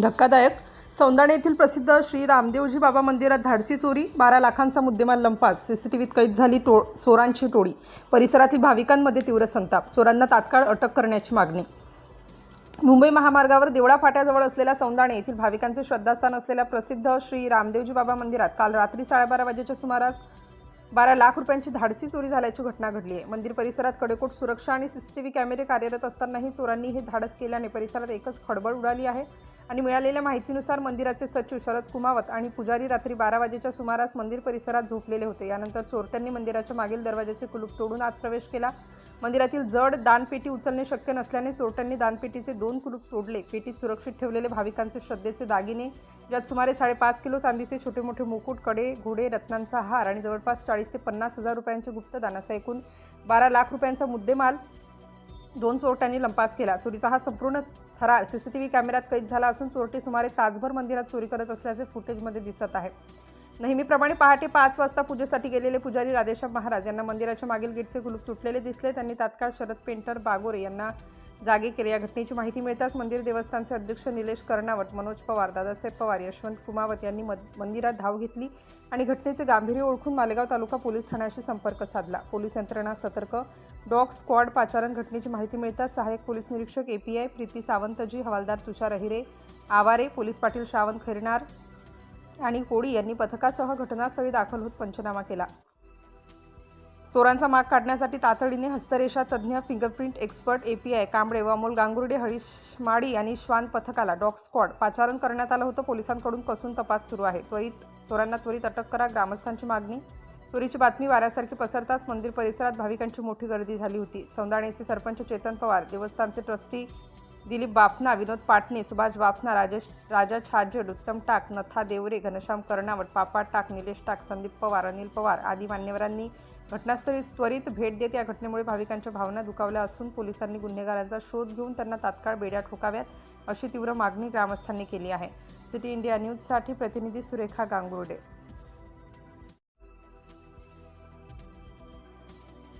धक्कादायक. सौंदाणे येथील प्रसिद्ध श्री रामदेवजी बाबा मंदिरात धाडसी चोरी, 12 लाखांचा मुद्देमाल लंपास, सीसीटीव्हीत कैद झाली चोरांची टोळी. परिसरातील भाविकांमध्ये तीव्र संताप. चोरांना तात्काळ अटक करण्याची मागणी. मुंबई महामार्गावर देवळा फाट्याजवळ असलेल्या सौंदाणे येथील भाविकांचे श्रद्धास्थान असलेल्या प्रसिद्ध श्री रामदेवजी बाबा मंदिरात काल रात्री 12:30 वाजेच्या सुमारास 12 लाख रुपयांची धाडसी चोरी झाल्याची घटना घडली आहे. मंदिर परिसरात कडेकोट सुरक्षा आणि सीसीटीव्ही कॅमेरे कार्यरत असतानाही चोरांनी हे धाडस केल्याने परिसरात एकच खळबळ उडाली आहे. आणि मिळालेल्या माहितीनुसार मंदिराचे सचिव शरद कुमावत आणि पुजारी रात्री 12 वाजेच्या सुमारास मंदिर परिसरात झोपलेले होते. यानंतर चोरट्यांनी मंदिराच्या मागील दरवाजाचे कुलूप तोडून आत प्रवेश केला. मंदिरातील जड दानपेटी उचलणे शक्य नसल्याने चोरट्यांनी दानपेटीचे 2 कुलूप तोडले. पेटीत सुरक्षित ठेवलेले भाविकांचे श्रद्धेचे दागिने, ज्यात सुमारे 5.5 किलो चांदीचे छोटे मोठे मुकुट, कडे, घोडे, रत्नांचा हार आणि जवळपास 40 ते 50 हजार रुपयांचे गुप्तदान असा एकूण 12 लाख रुपयांचा मुद्देमाल 2 चोरट्यांनी लंपास केला. चोरीचा हा संपूर्ण थरार सीसीटीव्ही कॅमेऱ्यात कैद झाला असून चोरटे सुमारे तासभर मंदिरात चोरी करत असल्याचे फुटेजमध्ये दिसत आहे. नेहमीप्रमाणे पहाटे 5 वाजता पूजेसाठी गेलेले पुजारी राधेश्याम महाराज यांना मंदिराच्या मागील गेटचे कुलूप तुटलेले दिसले. त्यांनी तात्काळ शरद पेंटर बागोरे यांना जागे केले. या घटनेची माहिती मिळताच मंदिर देवस्थानचे अध्यक्ष निलेश कर्णावट, मनोज पवार, दादासाहेब पवार, यशवंत कुमावत यांनी मंदिरात धाव घेतली आणि घटनेचे गांभीर्य ओळखून मालेगाव तालुका पोलीस ठाण्याशी संपर्क साधला. पोलीस यंत्रणा सतर्क. डॉग स्क्वॉड पाचारण. घटनेची माहिती मिळताच सहाय्यक पोलीस निरीक्षक API प्रीती सावंतजी, हवालदार तुषार अहिरे आवारे, पोलीस पाटील श्रावण खैरनार आणि कोडी यांनी पथकासह घटनास्थळी दाखल होत पंचनामा केला. चोरांचा माग काढण्यासाठी तातडीने हस्तरेषा तज्ज्ञ, फिंगरप्रिंट एक्सपर्ट API कांबळे व अमोल गांगुर्डे, हरीश माडी आणि श्वान पथकाला डॉग स्क्वॉड पाचारण करण्यात आलं होतं. पोलिसांकडून कसून तपास सुरू आहे. चोरांना त्वरित अटक करा, ग्रामस्थांची मागणी. चोरीची बातमी वाऱ्यासारखी पसरताच मंदिर परिसरात भाविकांची मोठी गर्दी झाली होती. सौंदाणेचे सरपंच चेतन पवार, देवस्थानचे ट्रस्टी दिलीप बाफना, विनोद पाटणे, सुभाष बाफना, राजा छाजेड, उत्तम टाक, नथा देवरे, घनश्याम कर्णावट, पापा टाक, निलेश टाक, संदीप पवार, अनिल पवार आदी मान्यवरांनी घटनास्थळी त्वरित भेट देत या घटनेमुळे भाविकांच्या भावना दुखावल्या असून पोलिसांनी गुन्हेगारांचा शोध घेऊन त्यांना तात्काळ बेड्या ठोकाव्यात अशी तीव्र मागणी ग्रामस्थांनी केली आहे. सिटी इंडिया न्यूजसाठी प्रतिनिधी सुरेखा गांगुर्डे.